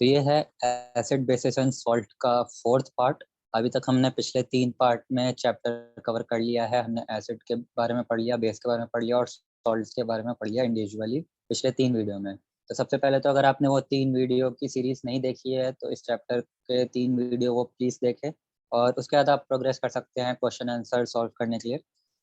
तो ये है एसिड बेसिस एंड सॉल्ट का फोर्थ पार्ट। अभी तक हमने पिछले 3 पार्ट में चैप्टर कवर कर लिया है। हमने एसिड के बारे में पढ़ लिया, बेस के बारे में पढ़ लिया और सॉल्ट्स के बारे में पढ़ लिया इंडिविजुअली पिछले 3 वीडियो में। तो सबसे पहले तो अगर आपने वो 3 वीडियो की सीरीज नहीं देखी है तो इस चैप्टर के 3 वीडियो वो प्लीज़ देखें, और उसके बाद आप प्रोग्रेस कर सकते हैं क्वेश्चन आंसर सॉल्व करने के लिए,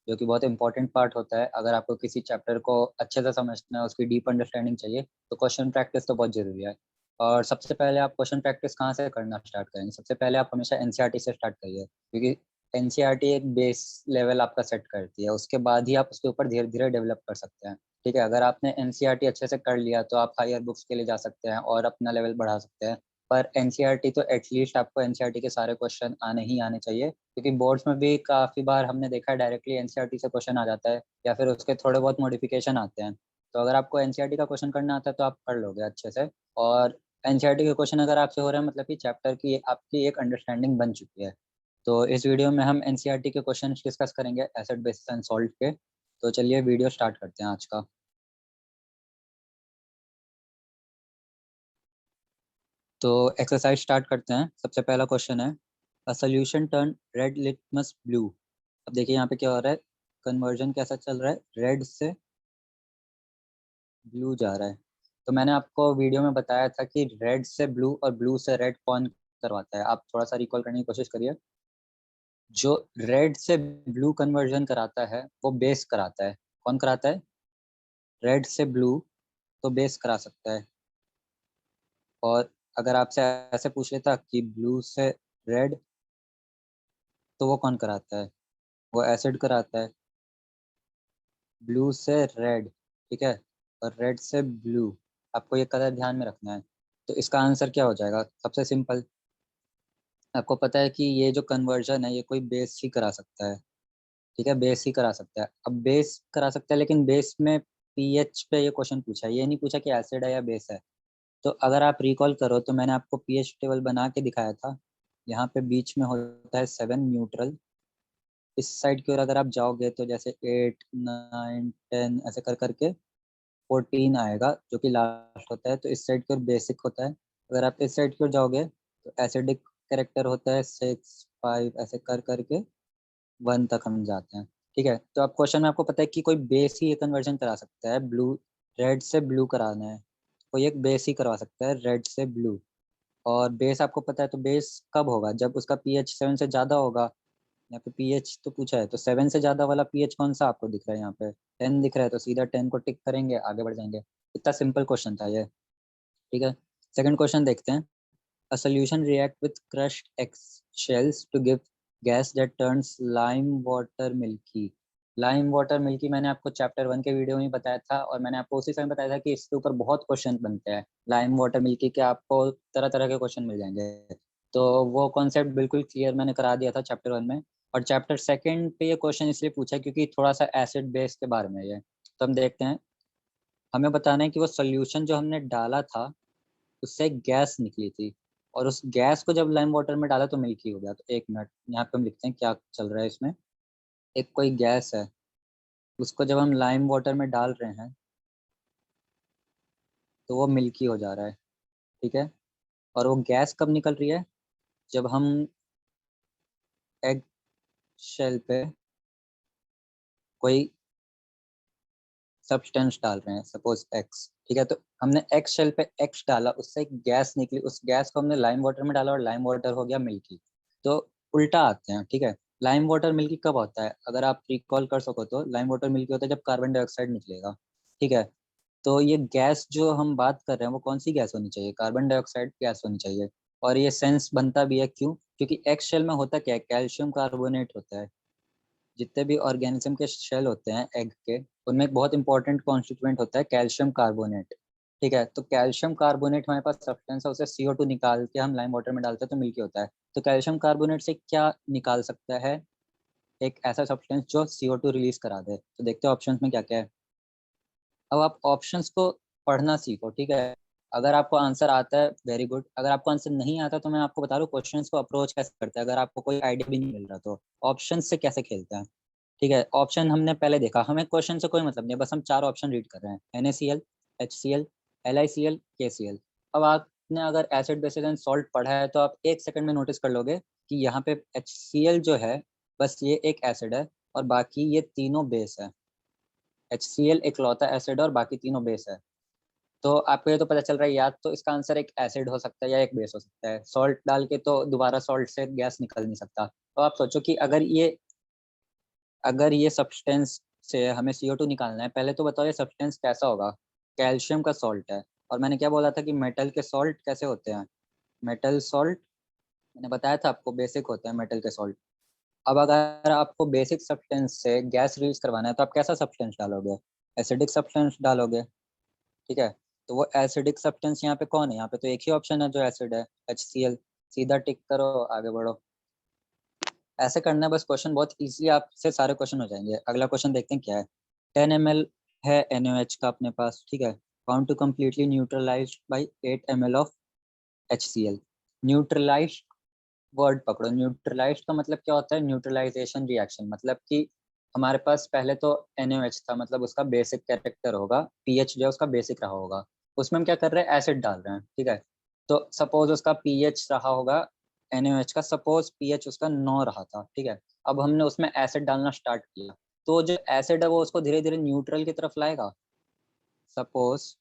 जो कि बहुत इंपॉर्टेंट पार्ट होता है। अगर आपको किसी चैप्टर को अच्छे से समझना है, उसकी डीप अंडरस्टैंडिंग चाहिए, तो क्वेश्चन प्रैक्टिस तो बहुत ज़रूरी है। और सबसे पहले आप क्वेश्चन प्रैक्टिस कहाँ से करना स्टार्ट करेंगे? सबसे पहले आप हमेशा एनसीईआरटी से स्टार्ट करिए, क्योंकि एनसीईआरटी एक बेस लेवल आपका सेट करती है। उसके बाद ही आप उसके ऊपर धीरे धीरे डेवलप कर सकते हैं। ठीक है, अगर आपने एनसीईआरटी अच्छे से कर लिया तो आप हायर बुक्स के लिए जा सकते हैं और अपना लेवल बढ़ा सकते हैं। पर एनसीईआरटी तो एटलीस्ट आपको एनसीईआरटी के सारे क्वेश्चन आने ही आने चाहिए, क्योंकि बोर्ड्स में भी काफ़ी बार हमने देखा है डायरेक्टली एनसीईआरटी से क्वेश्चन आ जाता है या फिर उसके थोड़े बहुत मॉडिफिकेशन आते हैं। तो अगर आपको एनसीईआरटी का क्वेश्चन करना आता है तो आप कर लोगे अच्छे से। और एनसीईआरटी के क्वेश्चन अगर आपसे हो रहे हैं, मतलब कि चैप्टर की आपकी एक अंडरस्टैंडिंग बन चुकी है। तो इस वीडियो में हम एनसीईआरटी के क्वेश्चन डिस्कस करेंगे एसिड बेसिस एंड सॉल्ट के। तो चलिए वीडियो स्टार्ट करते हैं आज का। तो एक्सरसाइज स्टार्ट करते हैं। सबसे पहला क्वेश्चन है, a solution turn red litmus blue. अब देखिए यहाँ पे क्या हो रहा है, कन्वर्जन कैसा चल रहा है, रेड से ब्लू जा रहा है। तो मैंने आपको वीडियो में बताया था कि रेड से ब्लू और ब्लू से रेड कौन करवाता है। आप थोड़ा सा रिकॉल करने की कोशिश करिए। जो रेड से ब्लू कन्वर्जन कराता है वो बेस कराता है। कौन कराता है? रेड से ब्लू तो बेस करा सकता है। और अगर आपसे ऐसे पूछ लेता कि ब्लू से रेड, तो वो कौन कराता है? वो एसिड कराता है। ब्लू से रेड, ठीक है, और रेड से ब्लू। आपको ये कलर ध्यान में रखना है। तो इसका आंसर क्या हो जाएगा? सबसे सिंपल, आपको पता है कि ये जो कन्वर्जन है ये कोई बेस ही करा सकता है। ठीक है, बेस ही करा सकता है। अब बेस करा सकता है, लेकिन बेस में पीएच पे ये क्वेश्चन पूछा है, ये नहीं पूछा कि एसिड है या बेस है। तो अगर आप रिकॉल करो तो मैंने आपको पीएच टेबल बना के दिखाया था। यहाँ पे बीच में होता है 7 न्यूट्रल। इस साइड की ओर अगर आप जाओगे तो जैसे 8 9 10 ऐसे कर करके 14 आएगा, जो कि लास्ट होता है। तो इस साइड की ओर बेसिक होता है। अगर आप इस साइड की ओर जाओगे तो एसिडिक कैरेक्टर होता है 6 5 ऐसे कर करके 1 तक हम जाते हैं। ठीक है, तो अब क्वेश्चन में आपको पता है कि कोई बेस ही ये कन्वर्जन करा सकता है। ब्लू, रेड से ब्लू कराना है, कोई एक बेस ही करवा सकता है रेड से ब्लू। और बेस आपको पता है, तो बेस कब होगा? जब उसका पीएच 7 से ज़्यादा होगा। यहाँ पे पीएच तो पूछा है, तो 7 से ज़्यादा वाला पीएच कौन सा आपको दिख रहा है? यहाँ पे 10 दिख रहा है, तो सीधा 10 को टिक करेंगे, आगे बढ़ जाएंगे। इतना सिंपल क्वेश्चन था ये। ठीक है, सेकंड क्वेश्चन देखते हैं। A solution react with crushed eggshells to give gas that turns lime water milky। Lime water milky मैंने आपको चैप्टर 1 के वीडियो में बताया था, और मैंने आपको उसी समय बताया था कि इसके ऊपर बहुत क्वेश्चन बनते हैं। लाइम वाटर मिल्की के आपको तरह तरह के क्वेश्चन मिल जाएंगे। तो वो कॉन्सेप्ट बिल्कुल क्लियर मैंने करा दिया था चैप्टर 1 में। और चैप्टर 2 पे ये क्वेश्चन इसलिए पूछा क्योंकि थोड़ा सा एसिड बेस के बारे में ये। तो हम देखते हैं। हमें बताना है कि वो सोल्यूशन जो हमने डाला था उससे गैस निकली थी, और उस गैस को जब लाइम वाटर में डाला तो मिल्की हो गया। तो 1 मिनट, यहाँ पे हम लिखते हैं क्या चल रहा है इसमें। एक कोई गैस है, उसको जब हम लाइम वाटर में डाल रहे हैं तो वो मिल्की हो जा रहा है। ठीक है, और वो गैस कब निकल रही है? जब हम एग शेल पे कोई सब्सटेंस डाल रहे हैं, सपोज एक्स। ठीक है, तो हमने एक्स शेल पे एक्स डाला, उससे एक गैस निकली, उस गैस को हमने लाइम वाटर में डाला और लाइम वाटर हो गया मिल्की। तो उल्टा आते हैं। ठीक है, लाइम वाटर मिल्की कब होता है? अगर आप रिकॉल कर सको तो लाइम वाटर मिल्की होता है जब कार्बन डाइऑक्साइड निकलेगा। ठीक है, तो ये गैस जो हम बात कर रहे हैं वो कौन सी गैस होनी चाहिए? कार्बन डाइऑक्साइड गैस होनी चाहिए। और ये सेंस बनता भी है, क्यों? क्योंकि एक्स शेल में होता क्या है, कैल्शियम कार्बोनेट होता है। जितने भी ऑर्गेनिज्म के शेल होते हैं एग के, उनमें एक बहुत इंपॉर्टेंट कॉन्स्टिट्यूएंट होता है कैल्शियम कार्बोनेट। ठीक है, तो कैल्शियम कार्बोनेट हमारे पास सब्सटेंस है, उसे CO2 निकाल के हम लाइम वाटर में डालते हैं तो मिल्की होता है। तो कैल्शियम कार्बोनेट से क्या निकाल सकता है? एक ऐसा सब्सटेंस जो CO2 रिलीज करा दे। तो देखते हैं ऑप्शंस में क्या क्या है। अब आप ऑप्शंस को पढ़ना सीखो। ठीक है, अगर आपको आंसर आता है वेरी गुड, अगर आपको आंसर नहीं आता तो मैं आपको बता रहा हूँ क्वेश्चंस को अप्रोच कैसे करते हैं। अगर आपको कोई आइडिया भी नहीं मिल रहा तो ऑप्शन से कैसे खेलते हैं। ठीक है, ऑप्शन हमने पहले देखा, हमें क्वेश्चन से कोई मतलब नहीं है, बस हम 4 ऑप्शन रीड कर रहे हैं। NaCl, HCl, LiCl, KCl। अब आप आपने अगर एसिड बेसिस एंड सॉल्ट पढ़ा है तो आप 1 सेकंड में नोटिस कर लोगे कि यहाँ पे HCl जो है बस ये एक एसिड है और बाकी ये तीनों बेस है। HCl इकलौता एसिड और बाकी तीनों बेस है। तो आपको ये तो पता चल रहा है या तो इसका आंसर एक एसिड हो सकता है या एक बेस हो सकता है। सॉल्ट डाल के तो दोबारा सॉल्ट से गैस निकल नहीं सकता। तो आप सोचो कि अगर ये सब्सटेंस से हमें CO2 निकालना है, पहले तो बताओ ये सब्सटेंस कैसा होगा। कैल्शियम का सॉल्ट है। और मैंने क्या बोला था कि मेटल के सॉल्ट कैसे होते हैं। मेटल सॉल्ट मैंने बताया था आपको बेसिक होते हैं मेटल के सॉल्ट। अब अगर आपको बेसिक सब्सटेंस से गैस रिलीज करवाना है तो आप कैसा सब्सटेंस डालोगे। एसिडिक सब्सटेंस डालोगे। ठीक है। तो वो एसिडिक सब्सटेंस यहाँ पे कौन है। यहाँ पे तो एक ही ऑप्शन है जो एसिड है, HCl। सीधा टिक करो, आगे बढ़ो। ऐसे करना है बस। क्वेश्चन बहुत इजी, आपसे सारे क्वेश्चन हो जाएंगे। अगला क्वेश्चन देखते हैं क्या है। 10 ml है NaOH का अपने पास। ठीक है। Found to completely neutralize by 8 ml of HCl। Neutralize word पकड़ो। न्यूट्रलाइज का मतलब क्या होता है। न्यूट्रलाइजेशन रिएक्शन मतलब कि हमारे पास पहले तो NaOH था, मतलब उसका बेसिक कैरेक्टर होगा, पीएच जो है उसका बेसिक रहा होगा। उसमें हम क्या कर रहे हैं, एसिड डाल रहे हैं। ठीक है। तो सपोज उसका पीएच रहा होगा NaOH का, सपोज पीएच उसका 9 रहा था। ठीक है। अब हमने उसमें एसिड डालना स्टार्ट किया तो जो एसिड है वो उसको धीरे धीरे न्यूट्रल की तरफ लाएगा। सपोज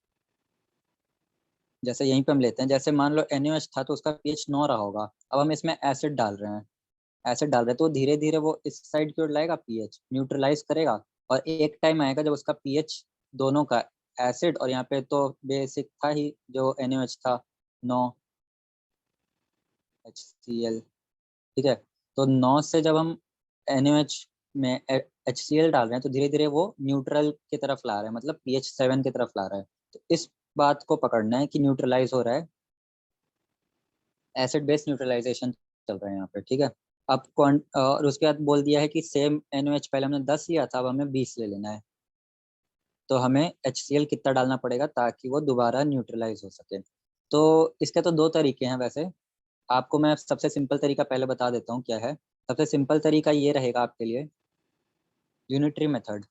जैसे यहीं पे हम लेते हैं, जैसे मान लो NaOH था तो उसका पीएच 9 रहा होगा। अब हम इसमें एसिड डाल रहे हैं, एसिड डाल रहे हैं तो धीरे धीरे वो इस साइड की ओर लाएगा, पीएच न्यूट्रलाइज करेगा। और एक टाइम आएगा जब उसका पीएच दोनों का, एसिड और यहाँ पे तो बेसिक था ही जो NaOH था 9 HCl। ठीक है। तो 9 से जब हम NaOH में HCl डाल रहे हैं तो धीरे धीरे वो न्यूट्रल की तरफ ला रहे हैं, मतलब pH 7 की तरफ ला रहा है। तो इस बात को पकड़ना है कि न्यूट्रलाइज हो रहा है, एसिड बेस न्यूट्रलाइजेशन चल रहा है यहाँ पे। ठीक है। अब और उसके बाद बोल दिया है कि सेम NaOH पहले हमने 10 लिया था, अब हमें 20 ले लेना है। तो हमें HCl कितना डालना पड़ेगा ताकि वो दोबारा न्यूट्रलाइज हो सके। तो इसके तो दो तरीके हैं वैसे। आपको मैं सबसे सिंपल तरीका पहले बता देता हूँ क्या है। सबसे सिंपल तरीका ये रहेगा आपके लिए, यूनिटरी मेथड।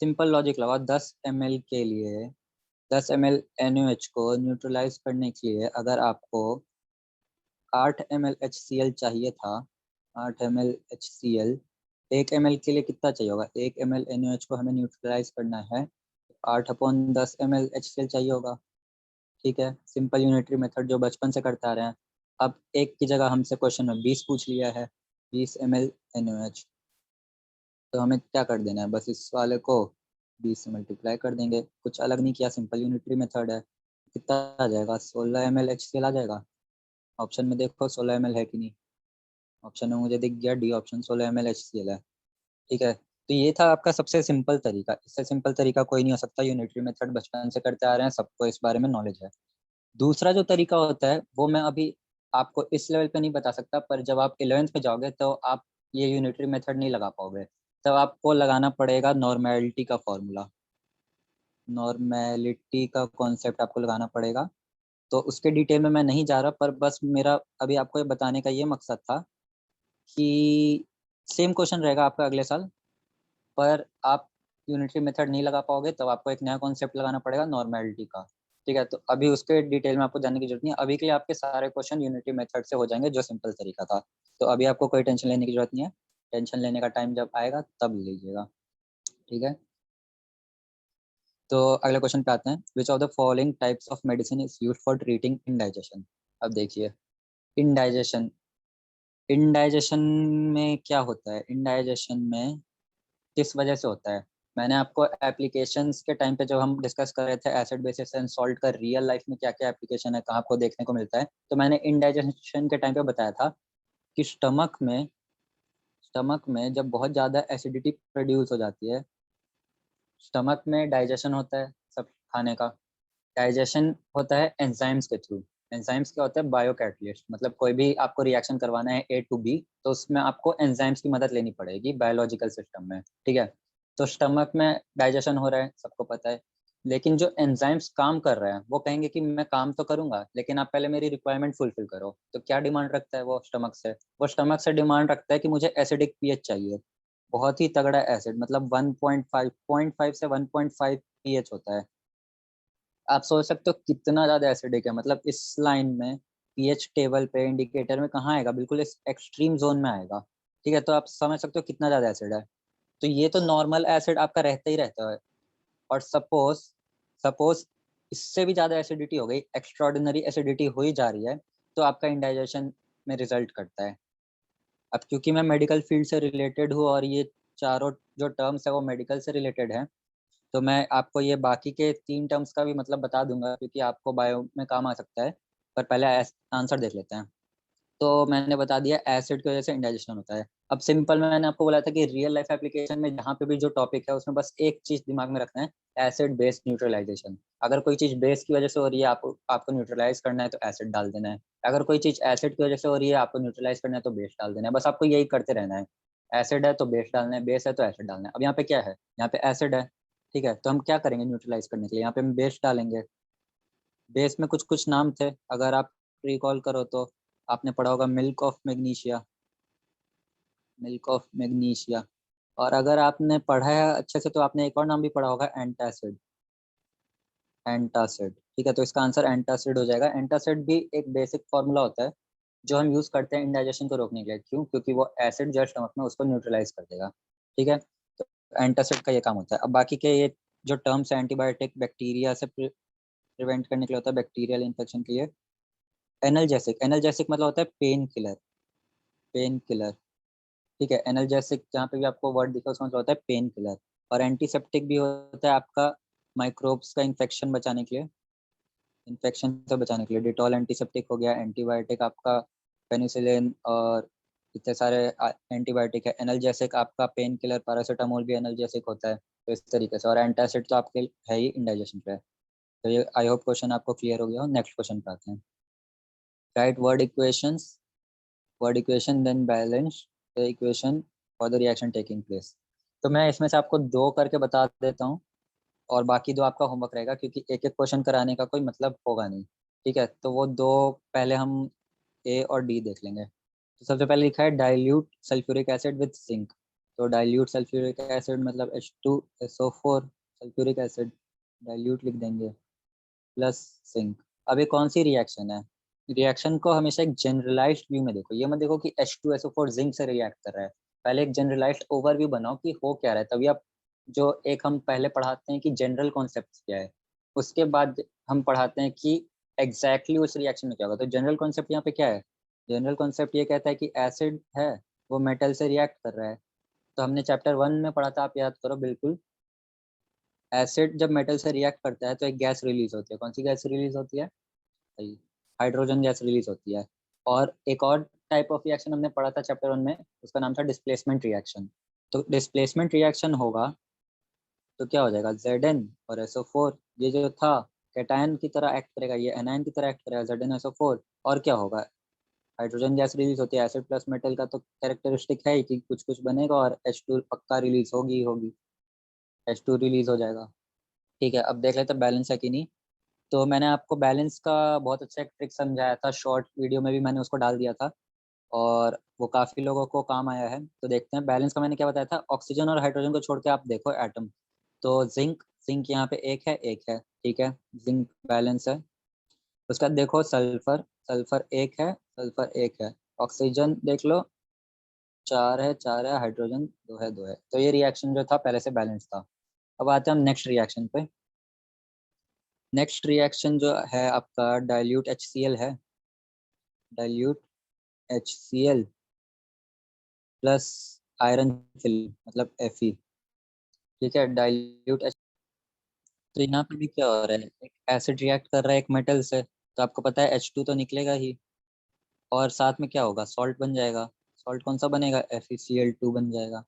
सिंपल लॉजिक लगाओ। 10 ml के लिए 10 ml NaOH को न्यूट्रलाइज करने के लिए अगर आपको 8 ml HCl चाहिए था, 8 ml HCl, 1 ml के लिए कितना चाहिए होगा। 1 ml NaOH को हमें न्यूट्रलाइज करना है, 8/10 ml HCl चाहिए होगा। ठीक है। सिंपल यूनिटरी मेथड जो बचपन से करते आ रहे हैं। अब एक की जगह हमसे क्वेश्चन में 20 पूछ लिया है, 20 ml NaOH। तो हमें क्या कर देना है, बस इस वाले को 20 से मल्टीप्लाई कर देंगे, कुछ अलग नहीं किया, सिंपल यूनिटरी मेथड है। कितना आ जाएगा, 16 ml HCl आ जाएगा। ऑप्शन में देखो 16 ml है कि नहीं। ऑप्शन में मुझे दिख गया डी ऑप्शन, 16 ml HCl है। ठीक है। तो ये था आपका सबसे सिंपल तरीका। इससे सिंपल तरीका कोई नहीं हो सकता। यूनिटरी मेथड बचपन से करते आ रहे हैं, सबको इस बारे में नॉलेज है। दूसरा जो तरीका होता है वो मैं अभी आपको इस लेवल पे नहीं बता सकता, पर जब आप 11th पे जाओगे तो आप ये यूनिटरी मेथड नहीं लगा पाओगे। तब आपको लगाना पड़ेगा नॉर्मेलिटी का फॉर्मूला। नॉर्मेलिटी का कॉन्सेप्ट आपको लगाना पड़ेगा। तो उसके डिटेल में मैं नहीं जा रहा, पर बस मेरा अभी आपको ये बताने का ये मकसद था कि सेम क्वेश्चन रहेगा आपका अगले साल, पर आप यूनिटरी मेथड नहीं लगा पाओगे, तब आपको एक नया कॉन्सेप्ट लगाना पड़ेगा नॉर्मेलिटी का। ठीक है। तो अभी उसके डिटेल में आपको जानने की जरूरत नहीं है। अभी के लिए आपके सारे क्वेश्चन यूनिटरी मेथड से हो जाएंगे जो सिंपल तरीका था। तो अभी आपको कोई टेंशन लेने की जरूरत नहीं है। टेंशन लेने का टाइम जब आएगा तब लीजिएगा। ठीक है। तो अगले क्वेश्चन पे आते हैं। Which of the following types of medicine is used for treating indigestion. अब देखिए, इंडाइजेशन, इंडाइजेशन में क्या होता है, इंडाइजेशन में किस वजह से होता है। मैंने आपको एप्लीकेशंस के टाइम पे जब हम डिस्कस कर रहे थे एसिड बेसिस एंड सॉल्ट का रियल लाइफ में क्या क्या एप्लीकेशन है, कहाँ आपको देखने को मिलता है, तो मैंने इंडाइजेशन के टाइम पे बताया था कि स्टमक में जब बहुत ज़्यादा एसिडिटी प्रोड्यूस हो जाती है, स्टमक में डाइजेशन होता है सब खाने का। डाइजेशन होता है एंजाइम्स के थ्रू। एंजाइम्स क्या होता है, बायो कैटलिस्ट। मतलब कोई भी आपको रिएक्शन करवाना है A to B तो उसमें आपको एंजाइम्स की मदद लेनी पड़ेगी बायोलॉजिकल सिस्टम में। ठीक है। तो स्टमक में डाइजेशन हो रहा है, सबको पता है। लेकिन जो एंजाइम्स काम कर रहे हैं वो कहेंगे कि मैं काम तो करूंगा लेकिन आप पहले मेरी रिक्वायरमेंट फुलफिल करो। तो क्या डिमांड रखता है वो स्टमक से, वो स्टमक से डिमांड रखता है कि मुझे एसिडिक पीएच चाहिए। बहुत ही तगड़ा एसिड, मतलब 1.5 से 1.5 पीएच होता है। आप सोच सकते हो कितना ज्यादा एसिडिक है, मतलब इस लाइन में पीएच टेबल पे इंडिकेटर में कहाँ आएगा, बिल्कुल इस एक्सट्रीम जोन में आएगा। ठीक है, तो आप समझ सकते हो कितना ज्यादा एसिड है। तो ये तो नॉर्मल एसिड आपका रहता ही रहता है, और सपोज सपोज इससे भी ज्यादा एसिडिटी हो गई, एक्स्ट्राऑर्डिनरी एसिडिटी हो ही जा रही है, तो आपका इंडाइजेशन में रिजल्ट करता है। अब क्योंकि मैं मेडिकल फील्ड से रिलेटेड हूँ और ये चारों जो टर्म्स है वो मेडिकल से रिलेटेड है, तो मैं आपको ये बाकी के 3 टर्म्स का भी मतलब बता दूंगा, क्योंकि आपको बायो में काम आ सकता है। पर पहले आंसर देख लेते हैं। तो मैंने बता दिया एसिड की वजह से इंडाइजेशन होता है। अब सिंपल मैंने आपको बोला था कि रियल लाइफ एप्लीकेशन में जहाँ पे भी जो टॉपिक है उसमें बस एक चीज दिमाग में रखना है, एसिड बेस न्यूट्रलाइजेशन। अगर कोई चीज बेस की वजह से हो रही है, आपको न्यूट्रलाइज करना है तो एसिड डाल देना है। अगर कोई चीज एसिड की वजह से हो रही है, आपको न्यूट्रलाइज करना है तो बेस डाल देना है। बस आपको यही करते रहना है, एसिड है तो बेस डालना है, बेस है तो एसिड डालना है। अब यहाँ पे क्या है, यहाँ पे एसिड है। ठीक है, तो हम क्या करेंगे न्यूट्रलाइज करने के लिए, यहाँ पे हम बेस डालेंगे। बेस में कुछ कुछ नाम थे, अगर आप रिकॉल करो तो आपने पढ़ा होगा milk of magnesia, milk of magnesia. और अगर आपने पढ़ा है अच्छे से तो आपने एक और नाम भी पढ़ा होगा, एंटासिड, एंटासिड। ठीक है, तो इसका आंसर एंटासिड हो जाएगा। एंटासिड भी एक बेसिक फार्मूला होता है जो हम यूज करते हैं इंडाइजेशन को रोकने के लिए। क्यों? क्योंकि वो एसिड जो स्टमक में उसको न्यूट्रलाइज कर देगा। ठीक है, तो एंटासिड का ये काम होता है। अब बाकी के ये जो टर्म्स है, एंटीबायोटिक बैक्टीरिया से प्रिवेंट करने के लिए होता है, बैक्टीरियल इन्फेक्शन के लिए। एनल्जेसिक, एनल्जेसिक मतलब होता है पेन किलर, पेन किलर। ठीक है, एनल्जेसिक जहाँ पे भी आपको वर्ड दिखा उसका मतलब होता है पेन किलर। और एंटीसेप्टिक भी होता है आपका माइक्रोब्स का इन्फेक्शन बचाने के लिए, इन्फेक्शन से बचाने के लिए। डिटॉल एंटीसेप्टिक हो गया, एंटीबायोटिक आपका पेनिसिलिन और इतने सारे एंटीबायोटिक है। एनल्जेसिक आपका पेन किलर, पैरासीटामोल भी एनल्जेसिक होता है। तो इस तरीके से, और एंटासिड तो आपके है ही इंडाइजेशन पे। तो ये आई होप क्वेश्चन आपको क्लियर हो गया हो। नेक्स्ट क्वेश्चन पे आते हैं। Write word equations, word equation then balance the equation for the reaction taking place. तो मैं इसमें से आपको दो करके बता देता हूँ, और बाकी दो आपका होमवर्क रहेगा, क्योंकि एक एक क्वेश्चन कराने का कोई मतलब होगा नहीं। ठीक है, तो वो दो पहले हम ए और डी देख लेंगे। तो सबसे पहले लिखा है dilute sulphuric acid with zinc. तो डाइल्यूट सल्फ्यूरिक एसिड मतलब H2SO4 सल्फ्यूरिक एसिड, डाइल्यूट लिख देंगे, प्लस जिंक। अब ये कौन सी रिएक्शन है? रिएक्शन को हमेशा एक जनरलाइज्ड व्यू में देखो, ये मत देखो कि H2SO4 जिंक से रिएक्ट कर रहा है। पहले एक जनरलाइज्ड ओवरव्यू बनाओ कि हो क्या रहा है, तभी आप जो एक हम पहले पढ़ाते हैं कि जनरल कॉन्सेप्ट क्या है, उसके बाद हम पढ़ाते हैं कि एग्जैक्टली उस रिएक्शन में क्या होगा। तो जनरल कॉन्सेप्ट यहाँ पे क्या है? जनरल कॉन्सेप्ट ये कहता है कि एसिड है, वो मेटल से रिएक्ट कर रहा है। तो हमने चैप्टर 1 में पढ़ा था, आप याद करो बिल्कुल। एसिड जब मेटल से रिएक्ट करता है तो एक गैस रिलीज होती है। कौन सी गैस रिलीज होती है? सही, हाइड्रोजन गैस रिलीज होती है। और एक और टाइप ऑफ रिएक्शन हमने पढ़ा था चैप्टर 1 में, उसका नाम था डिस्प्लेसमेंट रिएक्शन। तो डिस्प्लेसमेंट रिएक्शन होगा तो क्या हो जाएगा, Zn और SO4, ये जो था कैटायन की तरह एक्ट करेगा, ये एनायन की तरह एक्ट करेगा, Zn SO4। और क्या होगा, हाइड्रोजन गैस रिलीज होती है। एसिड प्लस मेटल का तो कैरेक्टरिस्टिक है ही कि कुछ कुछ बनेगा, और H2 पक्का रिलीज होगी ही होगी, H2 रिलीज हो जाएगा। ठीक है, अब देख लेते हैं बैलेंस है कि नहीं। तो मैंने आपको बैलेंस का बहुत अच्छा एक ट्रिक समझाया था, शॉर्ट वीडियो में भी मैंने उसको डाल दिया था, और वो काफी लोगों को काम आया है। तो देखते हैं बैलेंस का मैंने क्या बताया था। ऑक्सीजन और हाइड्रोजन को छोड़ के आप देखो एटम, तो जिंक, जिंक यहाँ पे एक है, एक है। ठीक है, जिंक बैलेंस है। उसके बाद देखो सल्फर, सल्फर एक है, सल्फर एक है। ऑक्सीजन देख लो, चार है, चार है। हाइड्रोजन दो है, दो है। तो ये रिएक्शन जो था पहले से बैलेंस था। अब आते हैं हम नेक्स्ट रिएक्शन पे। नेक्स्ट रिएक्शन जो है आपका डाइल्यूट HCl है, डाइल्यूट HCl प्लस आयरन फिल मतलब Fe। ठीक है, डाइल्यूट। तो यहाँ पे भी क्या हो रहा है, एक एसिड रिएक्ट कर रहा है एक मेटल से, तो आपको पता है H2 तो निकलेगा ही, और साथ में क्या होगा, सॉल्ट बन जाएगा। सॉल्ट कौन सा बनेगा, FeCl2 बन जाएगा।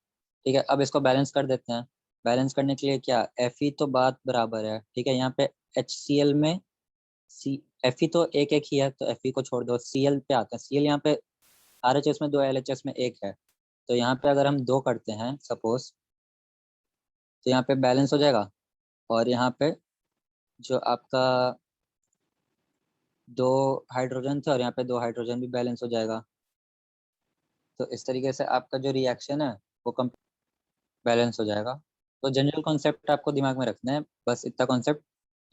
ठीक है, अब इसको बैलेंस कर देते हैं। बैलेंस करने के लिए क्या, Fe तो बात बराबर है। ठीक है, यहाँ पे HCl में सी, Fe तो एक एक ही है, तो Fe को छोड़ दो, Cl पे आते हैं। Cl यहाँ पे RHS में दो, LHS में एक है। तो यहाँ पे अगर हम दो करते हैं सपोज, तो यहाँ पे बैलेंस हो जाएगा। और यहाँ पे जो आपका दो हाइड्रोजन थे, और यहाँ पे दो हाइड्रोजन भी बैलेंस हो जाएगा। तो इस तरीके से आपका जो रिएक्शन है वो कम बैलेंस हो जाएगा। तो जनरल कॉन्सेप्ट आपको दिमाग में रखना है, बस इतना concept.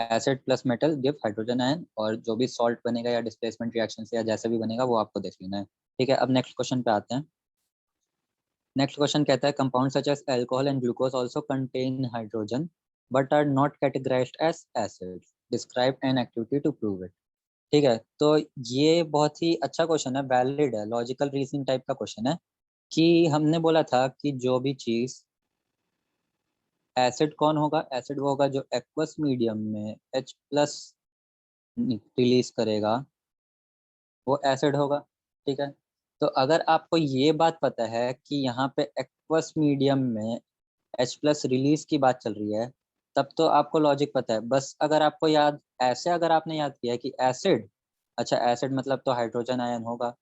Acid plus metal give hydrogen ion, और जो भी सॉल्ट बनेगा या डिस्प्लेसमेंट रिएक्शन से या जैसे भी बनेगा वो आपको देख लेना है। ठीक है, अब नेक्स्ट क्वेश्चन पे आते हैं। नेक्स्ट क्वेश्चन कहता है compound such as alcohol and glucose also contain hydrogen but are not categorized as acid, describe an activity to prove it. ठीक है, तो ये बहुत ही अच्छा क्वेश्चन है, वैलिड है, लॉजिकल रीजनिंग टाइप का क्वेश्चन है कि हमने बोला था कि जो भी चीज एसिड कौन होगा, एसिड वो होगा जो एक्वस मीडियम में H प्लस रिलीज करेगा, वो एसिड होगा। ठीक है, तो अगर आपको ये बात पता है कि यहाँ पे एक्वस मीडियम में H प्लस रिलीज की बात चल रही है, तब तो आपको लॉजिक पता है। बस अगर आपको याद ऐसे अगर आपने याद किया कि एसिड, अच्छा एसिड मतलब तो हाइड्रोजन आयन होगा,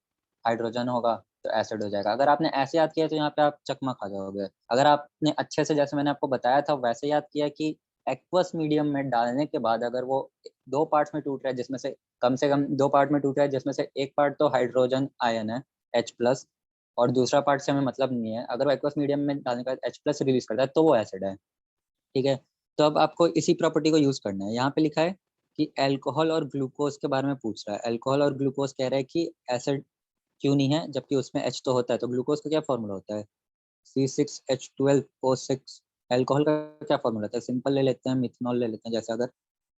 हाइड्रोजन होगा तो एसिड हो जाएगा। अगर आपने ऐसे याद किया तो यहाँ पे आप चकमा खा जाओगे। अगर आपने अच्छे से जैसे मैंने आपको बताया था वैसे याद किया कि एक्वस मीडियम में डालने के बाद अगर वो दो पार्ट्स में टूट रहा है, जिसमें से कम दो पार्ट में टूट रहा है, जिसमें से एक पार्ट तो हाइड्रोजन आयन है H प्लस, और दूसरा पार्ट से हमें मतलब नहीं है, अगर वो एक्वस मीडियम में डालने के बाद H प्लस रिलीज करता है तो वो एसिड है। ठीक है, तो अब आपको इसी प्रॉपर्टी को यूज करना है। यहाँ पे लिखा है कि अल्कोहल और ग्लूकोज के बारे में पूछ रहा है। अल्कोहल और ग्लूकोज कह रहा है कि एसिड क्यों नहीं है, जबकि उसमें H तो होता है। तो ग्लूकोज का क्या फॉर्मूला होता है, C6H12O6। अल्कोहल का क्या फॉर्मूला होता है, सिंपल ले लेते हैं, मिथनॉल ले लेते हैं जैसे अगर,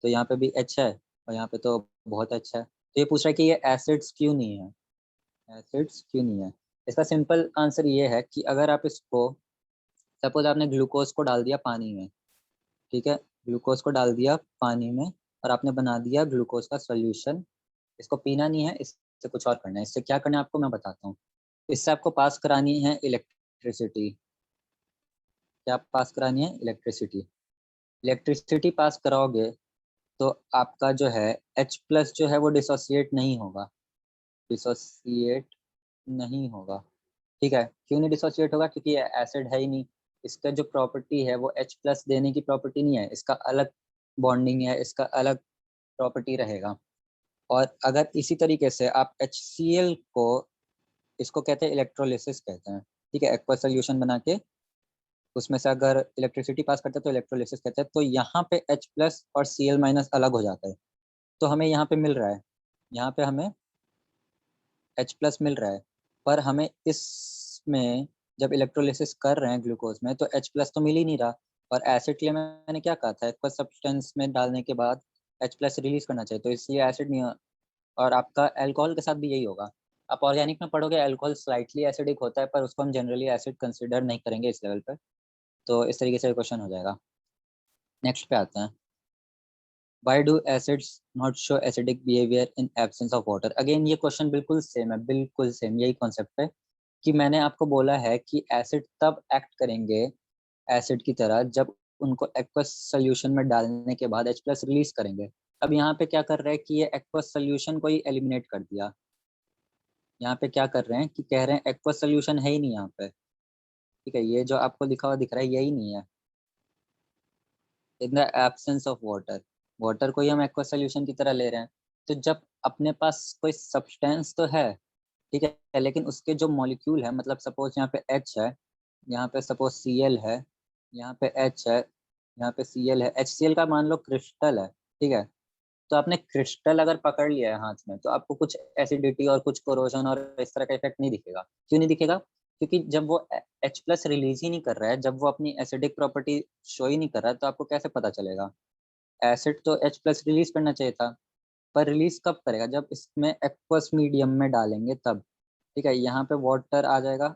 तो यहाँ पे भी H है और यहाँ पे तो बहुत अच्छा है। तो ये पूछ रहा है कि ये एसिड्स क्यों नहीं है, एसिड्स क्यों नहीं है। इसका सिंपल आंसर ये है कि अगर आप इसको, सपोज आपने ग्लूकोज को डाल दिया पानी में, ठीक है, ग्लूकोज को डाल दिया पानी में और आपने बना दिया ग्लूकोज का सोल्यूशन। इसको पीना नहीं है, इससे कुछ और करना है। इससे क्या करना है आपको मैं बताता हूँ। इससे आपको पास करानी है इलेक्ट्रिसिटी। क्या पास करानी है, इलेक्ट्रिसिटी। इलेक्ट्रिसिटी पास कराओगे तो आपका जो है H प्लस जो है वो डिसोसिएट नहीं होगा, डिसोसिएट नहीं होगा। ठीक है, क्यों नहीं डिसोसिएट होगा, क्योंकि ये एसिड है ही नहीं। इसका जो प्रॉपर्टी है वो H प्लस देने की प्रॉपर्टी नहीं है, इसका अलग बॉन्डिंग है, इसका अलग प्रॉपर्टी रहेगा। और अगर इसी तरीके से आप HCl को, इसको कहते हैं इलेक्ट्रोलिसिस कहते हैं। ठीक है, एक्वा सोल्यूशन बना के उसमें से अगर इलेक्ट्रिसिटी पास करते हैं तो इलेक्ट्रोलिसिस कहते हैं। तो यहाँ पे H प्लस और Cl माइनस अलग हो जाता है। तो हमें यहाँ पे मिल रहा है, यहाँ पे हमें H प्लस मिल रहा है, पर हमें इसमें जब इलेक्ट्रोलिसिस कर रहे हैं ग्लूकोज में तो H प्लस तो मिल ही नहीं रहा। और एसिड के लिए मैंने क्या कहा था, एक्वा सब्सटेंस में डालने के बाद H प्लस रिलीज करना चाहिए, तो इसलिए एसिड नहीं। और आपका अल्कोहल के साथ भी यही होगा। आप ऑर्गेनिक में पढ़ोगे अल्कोहल स्लाइटली एसिडिक होता है, पर उसको हम जनरली एसिड कंसिडर नहीं करेंगे इस लेवल पे। तो इस तरीके से क्वेश्चन हो जाएगा। नेक्स्ट पे आते हैं। Why do acids not show acidic behavior in absence of water? Again ये क्वेश्चन बिल्कुल सेम है, बिल्कुल सेम यही कॉन्सेप्ट है कि मैंने आपको बोला है कि एसिड तब एक्ट करेंगे एसिड की तरह जब उनको एक्वस सोल्यूशन में डालने के बाद H प्लस रिलीज करेंगे। अब यहाँ पे क्या कर रहे हैं कि ये एक्वस सोल्यूशन को ही एलिमिनेट कर दिया। यहाँ पे क्या कर रहे हैं कि कह रहे हैं एक्वस सोल्यूशन है ही नहीं यहाँ पे। ठीक है, ये जो आपको लिखा हुआ दिख रहा है यही नहीं है, in the absence of water. Water को ही हम एक्वा सोल्यूशन की तरह ले रहे हैं। तो जब अपने पास कोई सब्सटेंस तो है, ठीक है, लेकिन उसके जो मॉलिक्यूल है, मतलब सपोज यहाँ पे H है, यहाँ पे सपोज Cl है, यहाँ पे H है, यहाँ पे Cl है, HCl का मान लो क्रिस्टल है। ठीक है, तो आपने क्रिस्टल अगर पकड़ लिया है हाथ में तो आपको कुछ एसिडिटी और कुछ कोरोजन और इस तरह का इफेक्ट नहीं दिखेगा। क्यों नहीं दिखेगा, क्योंकि जब वो H प्लस रिलीज ही नहीं कर रहा है, जब वो अपनी एसिडिक प्रॉपर्टी शो ही नहीं कर रहा है, तो आपको कैसे पता चलेगा। एसिड तो H प्लस रिलीज करना चाहिए था, पर रिलीज कब करेगा, जब इसमें एक्वस मीडियम में डालेंगे तब। ठीक है, यहाँ पे वाटर आ जाएगा,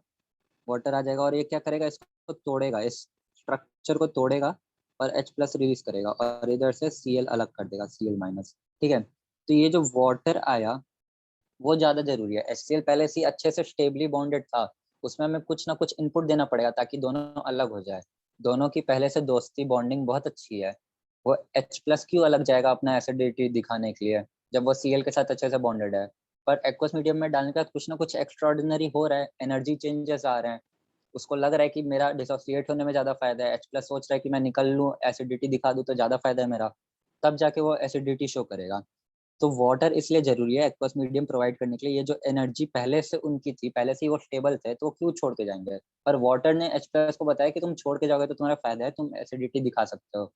वाटर आ जाएगा और ये क्या करेगा, इसको तोड़ेगा, इस स्ट्रक्चर को तोड़ेगा और H प्लस रिलीज करेगा और इधर से Cl अलग कर देगा, Cl माइनस। ठीक है, तो ये जो वाटर आया वो ज्यादा जरूरी है। HCl पहले से ही अच्छे से स्टेबली बॉन्डेड था, उसमें हमें कुछ ना कुछ इनपुट देना पड़ेगा ताकि दोनों अलग हो जाए। दोनों की पहले से दोस्ती बॉन्डिंग बहुत अच्छी है। वो H प्लस क्यों अलग जाएगा अपना एसिडिटी दिखाने के लिए, जब वो Cl के साथ अच्छे से बॉन्डेड है। पर एक्वस मीडियम में डालने के बाद कुछ ना कुछ एक्स्ट्राऑर्डिनरी हो रहा है, एनर्जी चेंजेस आ रहे हैं। उसको लग रहा है कि मेरा डिसोसिएट होने में ज्यादा फायदा है, H प्लस सोच रहा है कि मैं निकल लूँ एसिडिटी दिखा दूँ तो ज्यादा फायदा है मेरा, तब जाके वो एसिडिटी शो करेगा। तो वाटर इसलिए जरूरी है एक्वस मीडियम प्रोवाइड करने के लिए। ये जो एनर्जी पहले से उनकी थी, पहले से ही वो स्टेबल थे, तो वो क्यों छोड़ के जाएंगे। पर वाटर ने H प्लस को बताया कि तुम छोड़ के जाओगे तो तुम्हारा फायदा है, तुम एसिडिटी दिखा सकते हो।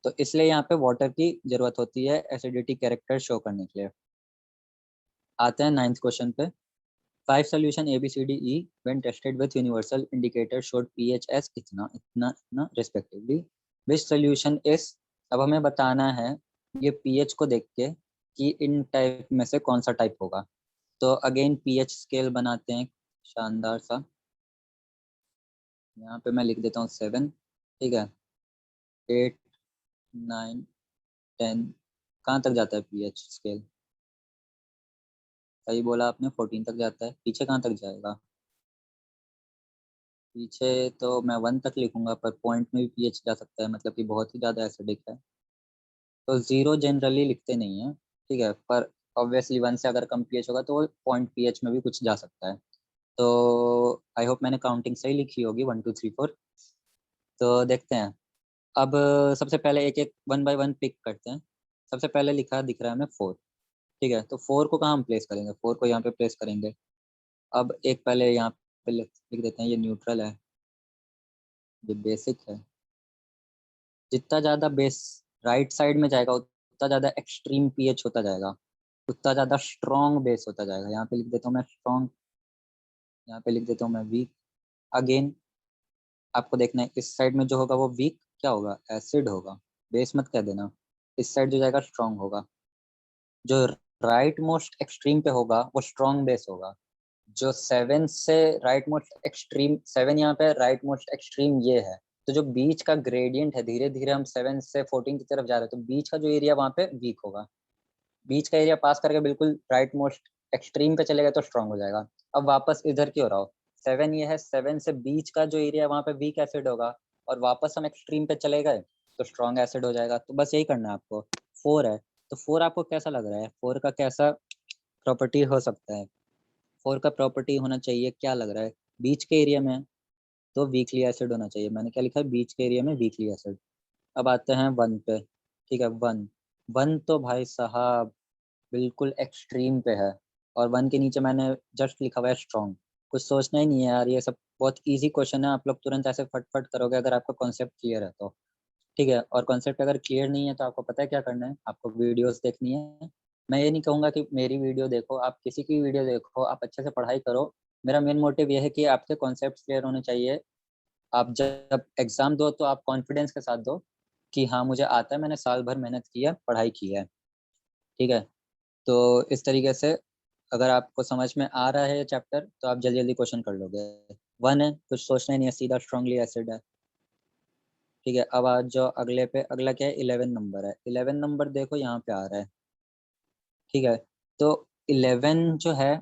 तो इसलिए यहाँ पे वाटर की जरूरत होती है एसिडिटी कैरेक्टर शो करने के लिए। आते हैं 9th क्वेश्चन पे। 5 solution A B C D E when tested with universal indicator showed pH as इतना इतना इतना respectively which solution is। अब हमें बताना है ये pH को देख के कि इन टाइप में से कौन सा टाइप होगा। तो अगेन pH स्केल बनाते हैं शानदार सा। यहाँ पे मैं लिख देता हूँ 7, ठीक है, 8, 9, 10। कहाँ तक जाता है pH स्केल? सही बोला आपने, 14 तक जाता है। पीछे कहाँ तक जाएगा? पीछे तो मैं 1 तक लिखूंगा, पर पॉइंट में भी पीएच जा सकता है, मतलब कि बहुत ही ज़्यादा एसिडिक है। तो 0 जनरली लिखते नहीं है, ठीक है, पर ऑब्वियसली 1 से अगर कम पीएच होगा तो पॉइंट पीएच में भी कुछ जा सकता है। तो आई होप मैंने काउंटिंग सही लिखी होगी, 1 2 3 4। तो देखते हैं। अब सबसे पहले एक एक 1 बाय 1 पिक करते हैं। सबसे पहले लिखा दिख रहा है हमें 4, ठीक है। तो 4 को कहाँ हम प्लेस करेंगे? 4 को यहाँ पे प्लेस करेंगे। अब एक पहले यहाँ पे लिख देते हैं, ये न्यूट्रल है, ये बेसिक है। जितना ज़्यादा बेस राइट साइड में जाएगा उतना ज़्यादा एक्सट्रीम पीएच होता जाएगा, उतना ज़्यादा स्ट्रॉन्ग बेस होता जाएगा। यहाँ पे लिख देता हूँ मैं स्ट्रॉन्ग, यहाँ पे लिख देता हूँ मैं वीक। अगेन आपको देखना है इस साइड में जो होगा वो वीक क्या होगा? एसिड होगा। बेस मत कह देना। इस साइड जो जाएगा स्ट्रॉन्ग होगा। जो राइट मोस्ट एक्सट्रीम पे होगा वो स्ट्रॉन्ग बेस होगा। जो 7 से राइट मोस्ट एक्सट्रीम, 7 यहाँ पे राइट मोस्ट एक्सट्रीम ये है। तो जो बीच का ग्रेडियंट है, धीरे धीरे हम 7 से 14 की तरफ जा रहे हैं, तो बीच का जो एरिया वहाँ पे वीक होगा। बीच का एरिया पास करके बिल्कुल राइट मोस्ट एक्सट्रीम पे चले गए तो स्ट्रॉन्ग हो जाएगा। अब वापस इधर की ओर आओ। 7 ये है, 7 से बीच का जो एरिया वहाँ पे वीक एसिड होगा, और वापस हम एक्सट्रीम पे चले गए तो स्ट्रॉन्ग एसिड हो जाएगा। तो बस यही करना है आपको। 4 है, तो 4 आपको कैसा लग रहा है? 4 का कैसा प्रॉपर्टी हो सकता है? 4 का प्रॉपर्टी होना चाहिए, क्या लग रहा है? बीच के एरिया में तो वीकली एसिड होना चाहिए। मैंने क्या लिखा है? बीच के एरिया में वीकली एसिड। अब आते हैं 1 पे, ठीक है। 1, 1 तो भाई साहब बिल्कुल एक्सट्रीम पे है, और 1 के नीचे मैंने जस्ट लिखा हुआ है स्ट्रॉन्ग। कुछ सोचना ही नहीं है यार, ये सब बहुत इजी क्वेश्चन है, आप लोग तुरंत ऐसे फटफट करोगे अगर आपका कॉन्सेप्ट क्लियर है तो, ठीक है। और कॉन्सेप्ट अगर क्लियर नहीं है तो आपको पता है क्या करना है, आपको वीडियोस देखनी है। मैं ये नहीं कहूँगा कि मेरी वीडियो देखो, आप किसी की वीडियो देखो, आप अच्छे से पढ़ाई करो। मेरा मेन मोटिव ये है कि आपके कॉन्सेप्ट क्लियर होने चाहिए। आप जब एग्ज़ाम दो तो आप कॉन्फिडेंस के साथ दो कि हाँ मुझे आता है, मैंने साल भर मेहनत की है, पढ़ाई की है, ठीक है। तो इस तरीके से अगर आपको समझ में आ रहा है ये चैप्टर तो आप जल्दी जल्दी क्वेश्चन कर लोगे। 1 है, कुछ सोचना ही नहीं है, सीधा स्ट्रांगली एसिड है, ठीक है। अब आज जो अगले पे, अगला क्या है? 11 नंबर है। 11 नंबर देखो यहाँ पे आ रहा है, ठीक है। तो 11 जो है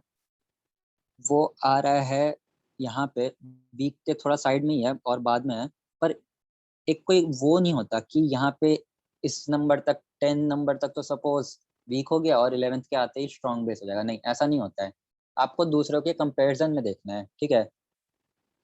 वो आ रहा है यहाँ पे, वीक के थोड़ा साइड में ही है और बाद में है। पर एक कोई वो नहीं होता कि यहाँ पे इस नंबर तक, 10 नंबर तक तो सपोज वीक हो गया और 11th के आते ही स्ट्रॉन्ग बेस हो जाएगा। नहीं, ऐसा नहीं होता है। आपको दूसरों के कंपैरिजन में देखना है, ठीक है।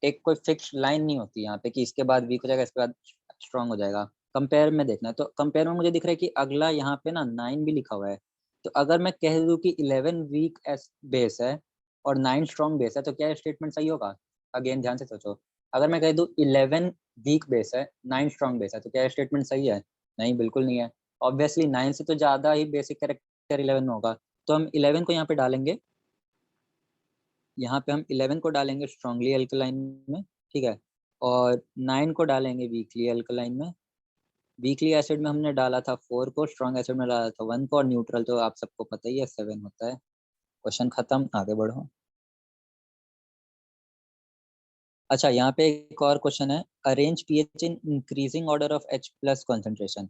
एक कोई फिक्स लाइन नहीं होती यहाँ पे कि इसके बाद वीक हो जाएगा, इसके बाद स्ट्रॉन्ग हो जाएगा। कंपेयर में देखना है। तो कंपेयर में मुझे दिख रहा है कि अगला यहाँ पे ना 9 भी लिखा हुआ है। तो अगर मैं कह दूँ कि 11 वीक बेस है और 9 स्ट्रॉन्ग बेस है तो क्या स्टेटमेंट सही होगा? अगेन ध्यान से सोचो। अगर मैं कह दूँ 11 वीक बेस है, 9 स्ट्रॉन्ग बेस है, तो क्या स्टेटमेंट सही है? नहीं, बिल्कुल नहीं है। ऑब्वियसली 9 से तो ज्यादा ही बेसिक कैरेक्टर 11 में होगा। तो हम 11 को यहाँ पे डालेंगे, यहाँ पे हम 11 को डालेंगे स्ट्रांगली अल्कलाइन में, ठीक है। और 9 को डालेंगे वीकली अल्कलाइन में। वीकली एसिड में हमने डाला था 4 को, स्ट्रॉन्ग एसिड में डाला था 1 को, और न्यूट्रल तो आप सबको पता ही है 7 होता है। क्वेश्चन खत्म, आगे बढ़ो। अच्छा, यहाँ पे एक और क्वेश्चन है, arrange pH in increasing order of H plus concentration.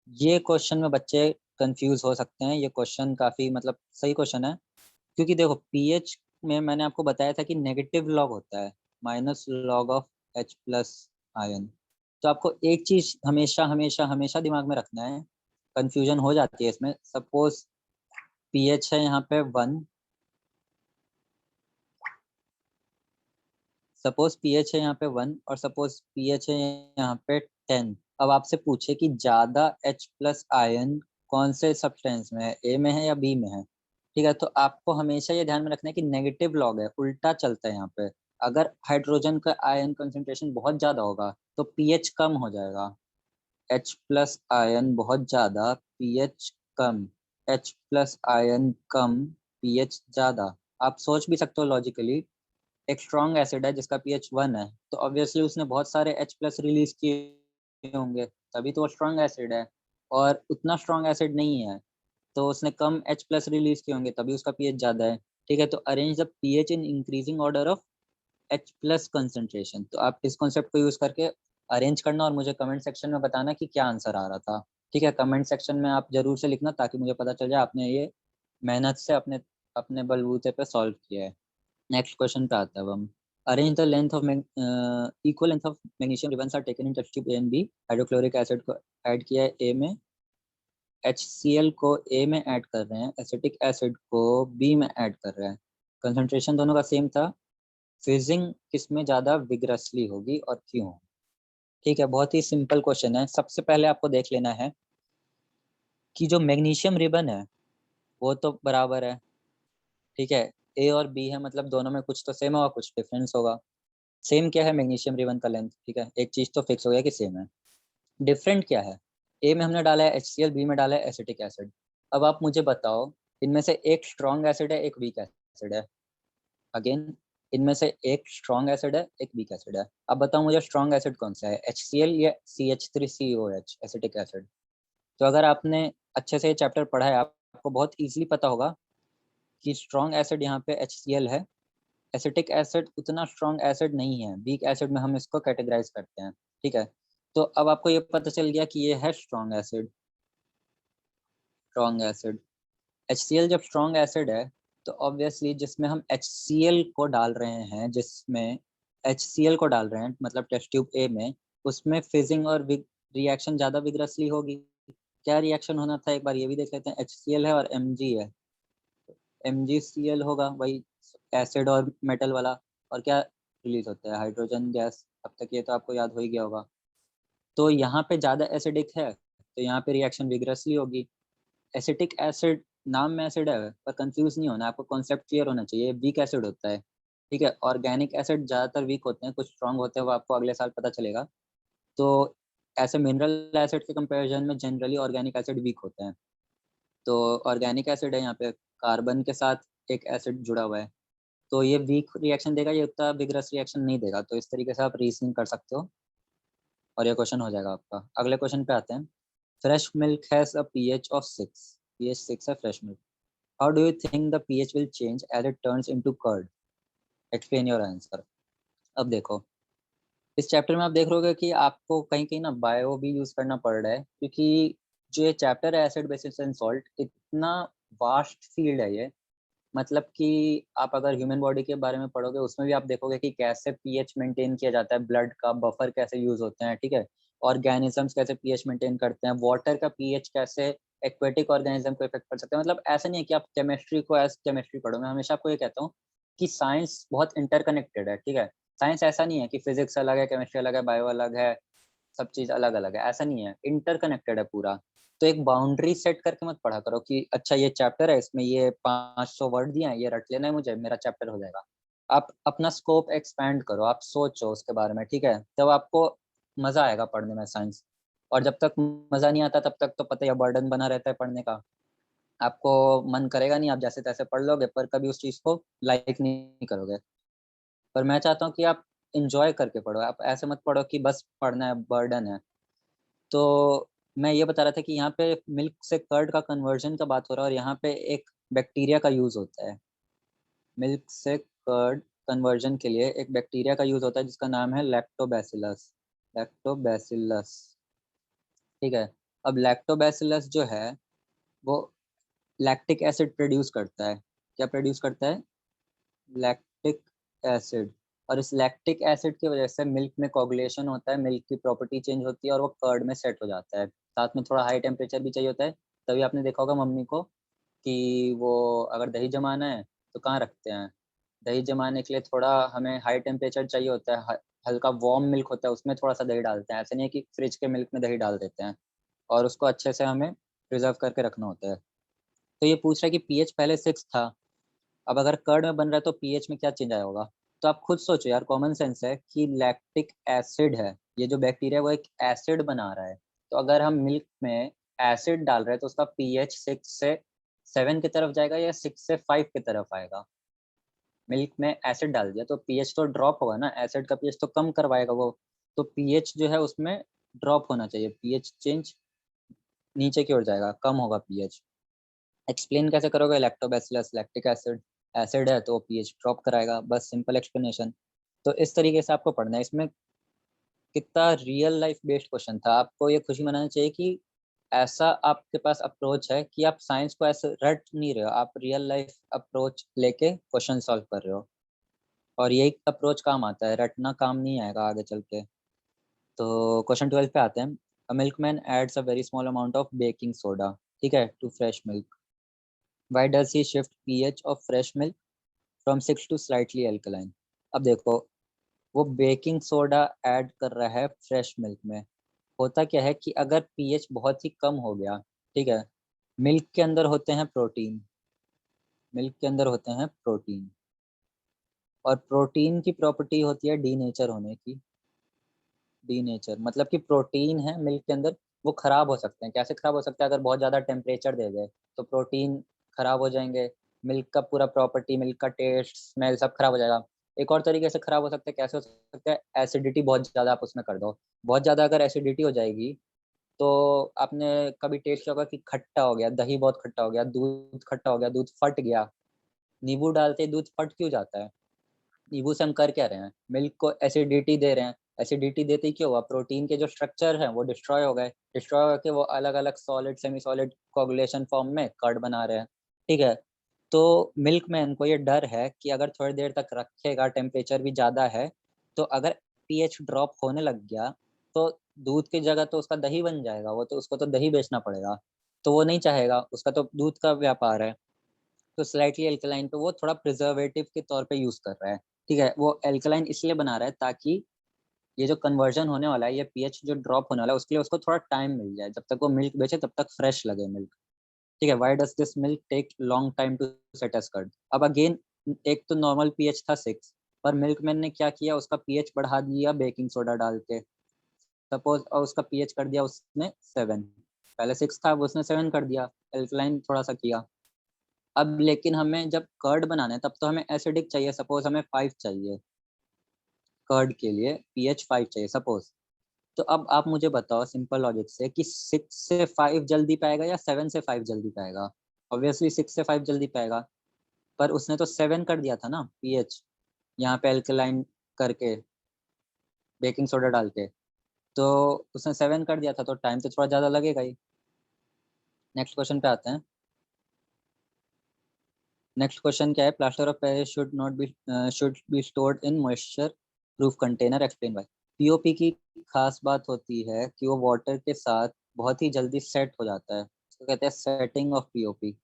ये क्वेश्चन में बच्चे कंफ्यूज हो सकते हैं। ये क्वेश्चन काफी मतलब सही क्वेश्चन है, क्योंकि देखो पीएच में मैंने आपको बताया था कि नेगेटिव लॉग होता है, minus log of H plus ion. तो आपको एक चीज हमेशा हमेशा हमेशा दिमाग में रखना है, कंफ्यूजन हो जाती है इसमें। सपोज पीएच है यहाँ पे 1, सपोज पीएच है यहाँ पे 1 और सपोज पीएच है यहाँ पे 10। अब आपसे पूछे कि ज्यादा H प्लस आयन कौन से सब्सटेंस में है, ए में है या बी में है, ठीक है। तो आपको हमेशा ये ध्यान में रखना है कि नेगेटिव लॉग है, उल्टा चलता है यहाँ पे। अगर हाइड्रोजन का आयन कंसंट्रेशन बहुत ज्यादा होगा तो पीएच कम हो जाएगा, H प्लस आयन बहुत ज़्यादा, pH कम, H प्लस आयन कम, pH ज़्यादा। आप सोच भी सकते हो लॉजिकली, एक स्ट्रॉन्ग एसिड है जिसका pH 1 है, तो ऑब्वियसली उसने बहुत सारे H प्लस रिलीज किए होंगे, तभी तो वो स्ट्रॉन्ग एसिड है। और उतना स्ट्रॉन्ग एसिड नहीं है, तो उसने कम H प्लस रिलीज किए होंगे, तभी उसका pH ज़्यादा है। ठीक है, तो arrange the pH in increasing order of H plus concentration. तो आप इस कॉन्सेप्ट को यूज करके अरेंज करना और मुझे कमेंट सेक्शन में बताना कि क्या आंसर आ रहा था। ठीक है, कमेंट सेक्शन में आप जरूर से लिखना ताकि मुझे पता चल जाए आपने ये मेहनत से अपने अपने बलबूते पे सॉल्व किया है। नेक्स्ट क्वेश्चन पे आते हैं अब हम। Arrange the length of equal length of magnesium ribbons are taken in test tube A and B. Hydrochloric acid को ऐड किया है ए में, HCl को ए में ऐड कर रहे हैं, एसिटिक एसिड को बी में ऐड कर रहे हैं। कंसंट्रेशन दोनों का सेम था, फिजिंग किसमें ज़्यादा विग्रसली होगी और क्यों? ठीक है, बहुत ही सिंपल क्वेश्चन है। सबसे पहले आपको देख लेना है कि जो मैग्नीशियम रिबन है वो तो बराबर है। ठीक है, ए और बी है, मतलब दोनों में कुछ तो सेम होगा, कुछ डिफरेंस होगा। सेम क्या है मैग्नीशियम रिबन का लेंथ? ठीक है, एक चीज तो फिक्स हो गया कि सेम है। डिफरेंट क्या है? ए में हमने डाला है HCl, बी में डाला है एसिटिक एसिड। अब आप मुझे बताओ, इनमें से एक स्ट्रॉन्ग एसिड है, एक वीक एसिड है। अगेन, इनमें से एक स्ट्रॉन्ग एसिड है, एक वीक एसिड है। अब बताओ मुझे स्ट्रॉन्ग एसिड कौन सा है, HCl या CH3COH एसिटिक एसिड? तो अगर आपने अच्छे से ये चैप्टर पढ़ा है, आपको बहुत इजीली पता होगा कि स्ट्रॉन्ग एसिड यहाँ पे HCl है। एसिटिक एसिड उतना स्ट्रॉन्ग एसिड नहीं है, वीक एसिड में हम इसको कैटेगराइज करते हैं। ठीक है, तो अब आपको ये पता चल गया कि ये है strong acid. Strong acid HCl जब स्ट्रॉन्ग एसिड है, तो ऑब्वियसली जिसमें हम HCl को डाल रहे हैं, जिसमें HCl को डाल रहे हैं मतलब टेस्ट ट्यूब ए में, उसमें फिजिंग और रिएक्शन ज़्यादा विग्रसली होगी। क्या रिएक्शन होना था एक बार ये भी देख लेते हैं। HCl है और Mg है, MgCl होगा, वही एसिड और मेटल वाला। और क्या रिलीज होता है? Hydrogen gas. अब तक ये तो आपको याद हो ही गया होगा। तो यहाँ पे ज़्यादा एसिडिक है, तो यहाँ पे रिएक्शन विग्रसली होगी। एसिटिक एसिड, नाम में एसिड है पर कंफ्यूज नहीं होना, आपको कॉन्सेप्ट क्लियर होना चाहिए। वीक एसिड होता है। ठीक है, ऑर्गेनिक एसिड ज़्यादातर वीक होते हैं, कुछ स्ट्रांग होते हैं, वो आपको अगले साल पता चलेगा। तो ऐसे मिनरल एसिड के कंपैरिजन में जनरली ऑर्गेनिक एसिड वीक होते हैं। तो ऑर्गेनिक एसिड है, यहाँ पे कार्बन के साथ एक एसिड जुड़ा हुआ है, तो ये वीक रिएक्शन देगा, ये उतना विग्रस रिएक्शन नहीं देगा। तो इस तरीके से आप रीजनिंग कर सकते हो और ये क्वेश्चन हो जाएगा आपका। अगले क्वेश्चन पे आते हैं। Fresh milk has a pH of 6, pH 6 है fresh milk. How do you think the pH will change as it turns into curd? Explain your answer. अब देखो, इस चैप्टर में आप देख रहे हो कि आपको कहीं कहीं ना बायो भी यूज करना पड़ रहा है, क्योंकि जो ये चैप्टर है एसिड बेसिस एंड सॉल्ट, इतना वास्ट फील्ड है ये। मतलब कि आप अगर ह्यूमन बॉडी के बारे में पढ़ोगे, उसमें भी आप देखोगे कि कैसे पीएच मेंटेन किया जाता है, ब्लड का बफर कैसे यूज होते हैं। ठीक है, ऑर्गेनिजम्स कैसे पीएच मेंटेन करते हैं, वाटर का पीएच कैसे एक्वेटिक ऑर्गेनिज्म को इफेक्ट कर सकते हैं। मतलब ऐसा नहीं है कि आप केमिस्ट्री को एज केमिस्ट्री पढ़ो। मैं हमेशा आपको ये कहता हूँ कि साइंस बहुत इंटरकनेक्टेड है। ठीक है, साइंस ऐसा नहीं है कि फिजिक्स अलग है, केमिस्ट्री अलग है, बायो अलग है, सब चीज अलग अलग है, ऐसा नहीं है, इंटरकनेक्टेड है पूरा। तो एक बाउंड्री सेट करके मत पढ़ा करो कि अच्छा ये चैप्टर है, इसमें ये 500 वर्ड दिए हैं, ये रट लेना है मुझे, मेरा चैप्टर हो जाएगा। आप अपना स्कोप एक्सपैंड करो, आप सोचो उसके बारे में। ठीक है, तब आपको मजा आएगा पढ़ने में साइंस। और जब तक मजा नहीं आता तब तक तो पता ही बर्डन बना रहता है पढ़ने का। आपको मन करेगा नहीं, आप जैसे तैसे पढ़ लोगे, पर कभी उस चीज को लाइक नहीं करोगे। पर मैं चाहता हूँ कि आप इंजॉय करके पढ़ो, आप ऐसे मत पढ़ो कि बस पढ़ना है, बर्डन है। तो मैं ये बता रहा था कि यहाँ पे मिल्क से कर्ड का कन्वर्जन का बात हो रहा है, और यहाँ पे एक बैक्टीरिया का यूज होता है। मिल्क से कर्ड कन्वर्जन के लिए एक बैक्टीरिया का यूज होता है जिसका नाम है लैक्टोबैसिलस। लैक्टोबैसिलस। ठीक है, अब लैक्टोबैसिलस जो है वो लैक्टिक एसिड प्रोड्यूस करता है। क्या प्रोड्यूस करता है? Lactic acid. और इस लैक्टिक एसिड की वजह से मिल्क में कोगुलेशन होता है, मिल्क की प्रॉपर्टी चेंज होती है और वो कर्ड में सेट हो जाता है। साथ में थोड़ा हाई टेम्परेचर भी चाहिए होता है। तभी आपने देखा होगा मम्मी को कि वो अगर दही जमाना है तो कहाँ रखते हैं? दही जमाने के लिए थोड़ा हमें हाई टेम्परेचर चाहिए होता है, हल्का वार्म मिल्क होता है, उसमें थोड़ा सा दही डालते हैं। ऐसा नहीं है कि फ्रिज के मिल्क में दही डाल देते हैं। और उसको अच्छे से हमें प्रिजर्व करके रखना होता है। तो ये पूछ रहा है कि पीएच पहले 6 था, अब अगर कर्ड में बन रहा है तो पीएच में क्या चेंज आया होगा? तो आप खुद सोचो यार, कॉमन सेंस है कि लैक्टिक एसिड है, ये जो बैक्टीरिया है वो एक एसिड बना रहा है। तो अगर हम मिल्क में एसिड डाल रहे हैं तो उसका पीएच 6 से 7 की तरफ जाएगा या 6 से 5 की तरफ आएगा। मिल्क में एसिड डाल दिया तो पीएच तो ड्रॉप होगा ना, एसिड का पीएच तो कम करवाएगा वो, तो पीएच जो है उसमें ड्रॉप होना चाहिए, पीएच चेंज नीचे की ओर जाएगा, कम होगा पीएच। एक्सप्लेन कैसे करोगे? लैक्टोबैसिलस लैक्टिक एसिड, एसिड है तो पीएच ड्रॉप कराएगा, बस सिंपल एक्सप्लेनेशन। तो इस तरीके से आपको पढ़ना है। इसमें कितना रियल लाइफ बेस्ड क्वेश्चन था, आपको ये खुशी मनानी चाहिए कि ऐसा आपके पास अप्रोच है कि आप साइंस को ऐसे रट नहीं रहे हो, आप रियल लाइफ अप्रोच लेके क्वेश्चन सॉल्व कर रहे हो, और यही अप्रोच काम आता है, रटना काम नहीं आएगा आगे चल के। तो क्वेश्चन 12 पे आते हैं। A milkman adds a very small amount of baking soda, ठीक है, to fresh milk. Why does he shift pH of fresh milk from 6 to slightly alkaline? अब देखो, वो बेकिंग सोडा ऐड कर रहा है फ्रेश मिल्क में। होता क्या है कि अगर पीएच बहुत ही कम हो गया, ठीक है, मिल्क के अंदर होते हैं प्रोटीन, मिल्क के अंदर होते हैं प्रोटीन, और प्रोटीन की प्रॉपर्टी होती है डीनेचर होने की। डीनेचर मतलब कि प्रोटीन है मिल्क के अंदर, वो खराब हो सकते हैं। कैसे खराब हो सकते हैं? अगर बहुत ज़्यादा टेम्परेचर दे गए तो प्रोटीन खराब हो जाएंगे, मिल्क का पूरा प्रॉपर्टी, मिल्क का टेस्ट, स्मेल सब खराब हो जाएगा। एक और तरीके से खराब हो सकते हैं, कैसे हो सकता है? एसिडिटी बहुत ज़्यादा आप उसमें कर दो। बहुत ज़्यादा अगर एसिडिटी हो जाएगी तो आपने कभी टेस्ट किया होगा कि खट्टा हो गया, दही बहुत खट्टा हो गया, दूध खट्टा हो गया, दूध फट गया। नींबू डालते ही दूध फट क्यों जाता है? नींबू से हम कर क्या रहे हैं? मिल्क को एसिडिटी दे रहे हैं। एसिडिटी देते ही क्या हुआ? प्रोटीन के जो स्ट्रक्चर हैं वो डिस्ट्रॉय हो गए। डिस्ट्रॉय होके वो अलग-अलग सॉलिड, सेमी सॉलिड कोagulation फॉर्म में कर्ड बना रहे हैं। ठीक है? तो मिल्कमैन को ये डर है कि अगर थोड़ी देर तक रखेगा, टेम्परेचर भी ज़्यादा है, तो अगर पीएच ड्रॉप होने लग गया, तो दूध की जगह तो उसका दही बन जाएगा, वो तो उसको तो दही बेचना पड़ेगा। तो वो नहीं चाहेगा, उसका तो दूध का व्यापार है। तो स्लाइटली अल्कलाइन पे वो थोड़ा प्रिजर्वेटिव के तौर पे यूज़ कर रहा है, ठीक है? वो अल्कलाइन इसलिए बना रहा है ताकि ये जो कन्वर्जन होने वाला है, ये पीएच जो ड्रॉप होने वाला है, उसके लिए उसको थोड़ा टाइम मिल जाए। जब तक वो मिल्क बेचे तब तक फ्रेश लगे मिल्क, ठीक है? Why does this milk take long time to set as curd? अब अगेन एक तो नॉर्मल पीएच था 6, पर मिल्कमैन ने क्या किया, उसका पीएच बढ़ा दिया बेकिंग सोडा डाल के। सपोज़ और उसका पीएच कर दिया उसने 7, पहले 6 था, अब उसने 7 कर दिया, अल्कलाइन थोड़ा-सा किया। अब लेकिन हमें जब कर्ड बनाना है तब तो हमें एसिडिक चाहिए, सपोज़ हमें 5 चाहिए, कर्ड के लिए पीएच 5 चाहिए सपोज़। तो अब आप मुझे बताओ सिंपल लॉजिक से कि 6 से 5 जल्दी पाएगा या 7 से 5 जल्दी पाएगा? ऑब्वियसली 6 से 5 जल्दी पाएगा, पर उसने तो 7 कर दिया था ना पीएच, यहाँ पे अल्कलाइन करके, बेकिंग सोडा डाल के। तो उसने 7 कर दिया था तो टाइम तो थोड़ा ज़्यादा लगेगा ही। नेक्स्ट क्वेश्चन पे आते हैं। नेक्स्ट क्वेश्चन क्या है? Plaster of Paris should be stored in moisture proof container, explain why. POP की खास बात होती है कि वो वाटर के साथ बहुत ही जल्दी सेट हो जाता है, इसको कहते हैं सेटिंग ऑफ पीओपी।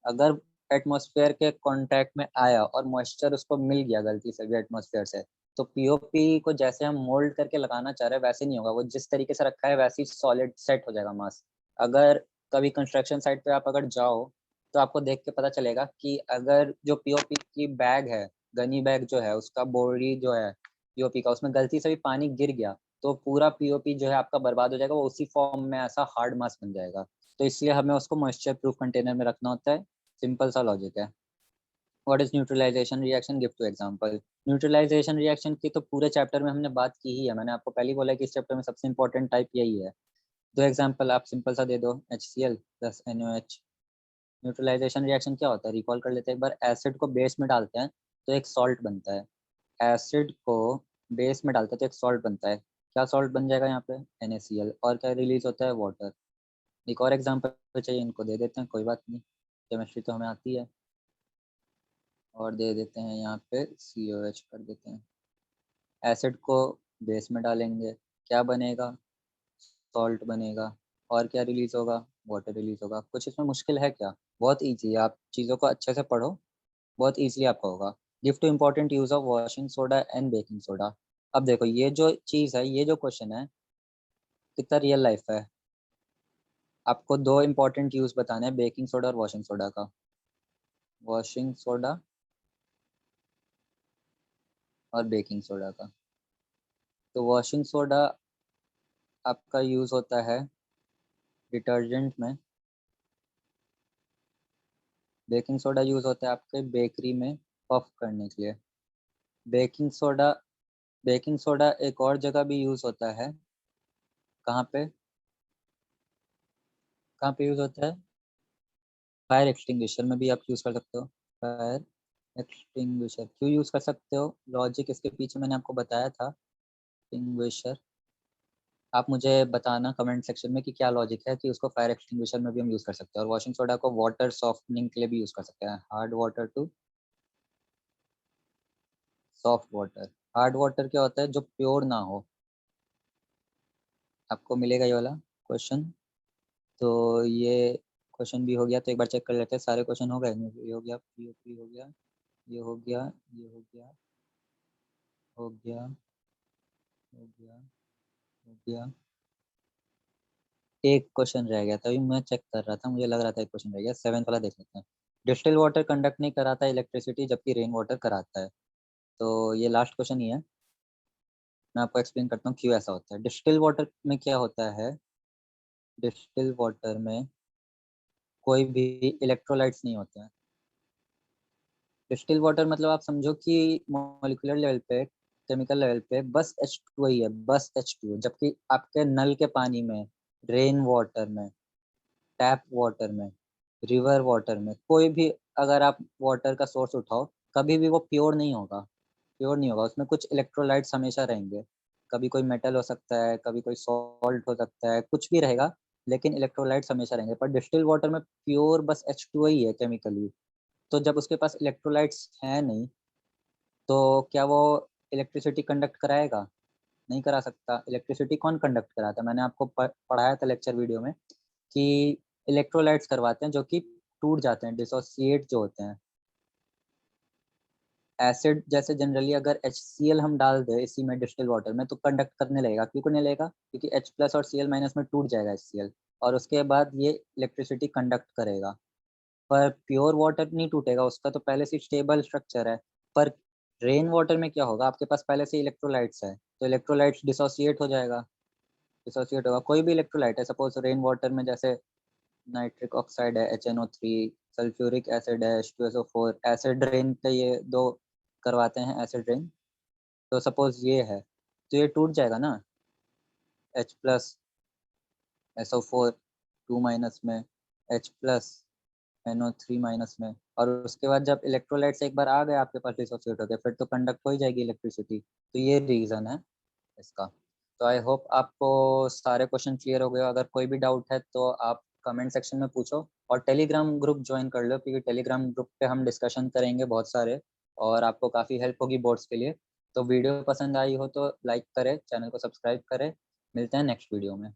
अगर एटमॉस्फेयर के कांटेक्ट में आया और मॉइस्चर उसको मिल गया गलती से भी एटमॉस्फेयर से, तो पीओपी को जैसे हम मोल्ड करके लगाना चाह रहे हैं वैसे नहीं होगा, वो जिस तरीके से रखा है वैसे ही सॉलिड सेट हो जाएगा मास। अगर कभी कंस्ट्रक्शन साइट पे आप अगर जाओ तो आपको देख के पता चलेगा कि अगर जो पीओपी की बैग है, गनी बैग जो है, उसका बॉडी जो है पीओपी का, उसमें गलती से भी पानी गिर गया तो पूरा पीओपी जो है आपका बर्बाद हो जाएगा, वो उसी फॉर्म में ऐसा हार्ड मास बन जाएगा। तो इसलिए हमें उसको मॉइस्चर प्रूफ कंटेनर में रखना होता है। सिंपल सा लॉजिक है। What is neutralization reaction? Give two example. Neutralization reaction की तो पूरे चैप्टर में हमने बात की ही है, मैंने आपको पहले ही बोला है कि इस चैप्टर में सबसे इंपॉर्टेंट टाइप यही है। दो एग्जांपल आप सिंपल सा दे दो, HCl plus NaOH। Neutralization reaction क्या होता है? रिकॉल कर लेते हैं एक बार। एसिड को बेस में डालते हैं तो एक सॉल्ट बनता है, एसिड को बेस में डालते हैं तो एक सॉल्ट बनता है। क्या सॉल्ट बन जाएगा यहाँ पे? NaCl। और क्या रिलीज होता है? वाटर। एक और एग्जांपल चाहिए, इनको दे देते हैं, कोई बात नहीं, केमिस्ट्री तो हमें आती है। और दे देते हैं यहाँ पे COH कर देते हैं। एसिड को बेस में डालेंगे, क्या बनेगा? सॉल्ट बनेगा। और क्या रिलीज होगा? वाटर रिलीज होगा। कुछ इसमें मुश्किल है क्या? बहुत ईजी है, आप चीज़ों को अच्छे से पढ़ो, बहुत ईजिली आपका होगा। Give two important use of washing soda and baking soda. अब देखो ये जो चीज़ है, ये जो क्वेश्चन है, कितना रियल लाइफ है। आपको दो इम्पोर्टेंट यूज बताने हैं बेकिंग सोडा और वॉशिंग सोडा का। वॉशिंग सोडा और बेकिंग सोडा का। तो वॉशिंग सोडा आपका यूज़ होता है डिटर्जेंट में, बेकिंग सोडा यूज़ होता है आपके बेकरी में पफ करने के लिए। बेकिंग सोडा बेकिंग सोडा एक और जगह भी यूज़ होता है, कहाँ पे? कहाँ पे यूज़ होता है? फायर एक्सटिंग्विशर में भी आप यूज़ कर सकते हो। फायर एक्सटिंग्विशर क्यों यूज़ कर सकते हो? लॉजिक इसके पीछे मैंने आपको बताया था। एक्सटिंग्विशर आप मुझे बताना कमेंट सेक्शन में कि क्या लॉजिक है कि उसको फायर एक्सटिंग्विशर में भी हम यूज़ कर सकते हैं, और वॉशिंग सोडा को वाटर सॉफ्टनिंग के लिए भी यूज़ कर सकते हैं। Hard water to soft water. Hard water क्या होता है? जो प्योर ना हो। आपको मिलेगा ये वाला क्वेश्चन। तो ये क्वेश्चन भी हो गया, तो एक बार चेक कर लेते हैं सारे क्वेश्चन हो गए। ये हो गया, पीओपी हो गया, ये हो गया, ये हो गया, हो गया, हो गया, हो गया। एक क्वेश्चन रह गया था, अभी मैं चेक कर रहा था, मुझे लग रहा था एक क्वेश्चन रह गया। 7th वाला देख लेते हैं। डिस्टिल वाटर कंडक्ट नहीं कराता इलेक्ट्रिसिटी, जबकि रेन वाटर कराता है। तो ये लास्ट क्वेश्चन ही है। मैं आपको एक्सप्लेन करता हूँ क्यों ऐसा होता है। डिस्टिल वाटर में क्या होता है? डिस्टिल वाटर में कोई भी इलेक्ट्रोलाइट्स नहीं होते हैं। डिस्टिल वाटर मतलब आप समझो कि मॉलिक्यूलर लेवल पे, केमिकल लेवल पे बस H2 ही है, बस H2। जबकि आपके नल के पानी में, रेन वाटर में, टैप वाटर में, रिवर वाटर में, कोई भी अगर आप वाटर का सोर्स उठाओ, कभी भी वो प्योर नहीं होगा। प्योर नहीं होगा, उसमें कुछ इलेक्ट्रोलाइट्स हमेशा रहेंगे। कभी कोई मेटल हो सकता है, कभी कोई सॉल्ट हो सकता है, कुछ भी रहेगा, लेकिन इलेक्ट्रोलाइट्स हमेशा रहेंगे। पर डिस्टिल वाटर में प्योर बस H2 ही है केमिकली। तो जब उसके पास इलेक्ट्रोलाइट्स है नहीं, तो क्या वो इलेक्ट्रिसिटी कंडक्ट कराएगा? नहीं करा सकता। इलेक्ट्रिसिटी कौन कंडक्ट कराता है? मैंने आपको पढ़ाया था लेक्चर वीडियो में कि इलेक्ट्रोलाइट्स करवाते हैं जो कि टूट जाते हैं, डिसोसिएट जो होते हैं। एसिड जैसे जनरली अगर HCl हम डाल दें इसी में डिस्टिल वाटर में, तो कंडक्ट करने लगेगा। क्यों नहीं लगेगा? क्योंकि H प्लस और Cl माइनस में टूट जाएगा HCl, और उसके बाद ये इलेक्ट्रिसिटी कंडक्ट करेगा। पर प्योर वाटर नहीं टूटेगा, उसका तो पहले से स्टेबल स्ट्रक्चर है। पर रेन वाटर में क्या होगा? आपके पास पहले से इलेक्ट्रोलाइट्स है, तो इलेक्ट्रोलाइट्स डिसोसिएट हो जाएगा। डिसोसिएट होगा कोई भी इलेक्ट्रोलाइट है, सपोज रेन वाटर में जैसे नाइट्रिक ऑक्साइड है HNO3, सल्फ्यूरिक एसिड है H2SO4, एसिड रेन का ये दो करवाते हैं एसिड रेन। तो सपोज ये है, तो ये टूट जाएगा ना, H प्लस SO4 2 माइनस में, H प्लस NO3 माइनस में, और उसके बाद जब इलेक्ट्रोलाइट्स एक बार आ गए आपके पास डिसोसिएट होकर, फिर तो कंडक्ट हो ही जाएगी इलेक्ट्रिसिटी। तो ये रीज़न है इसका। तो आई होप आपको सारे क्वेश्चन क्लियर हो गए। अगर कोई भी डाउट है तो आप कमेंट सेक्शन में पूछो, और टेलीग्राम ग्रुप ज्वाइन कर लो, क्योंकि टेलीग्राम ग्रुप पे हम डिस्कशन करेंगे बहुत सारे, और आपको काफ़ी हेल्प होगी बोर्ड्स के लिए। तो वीडियो पसंद आई हो तो लाइक करें, चैनल को सब्सक्राइब करें। मिलते हैं नेक्स्ट वीडियो में।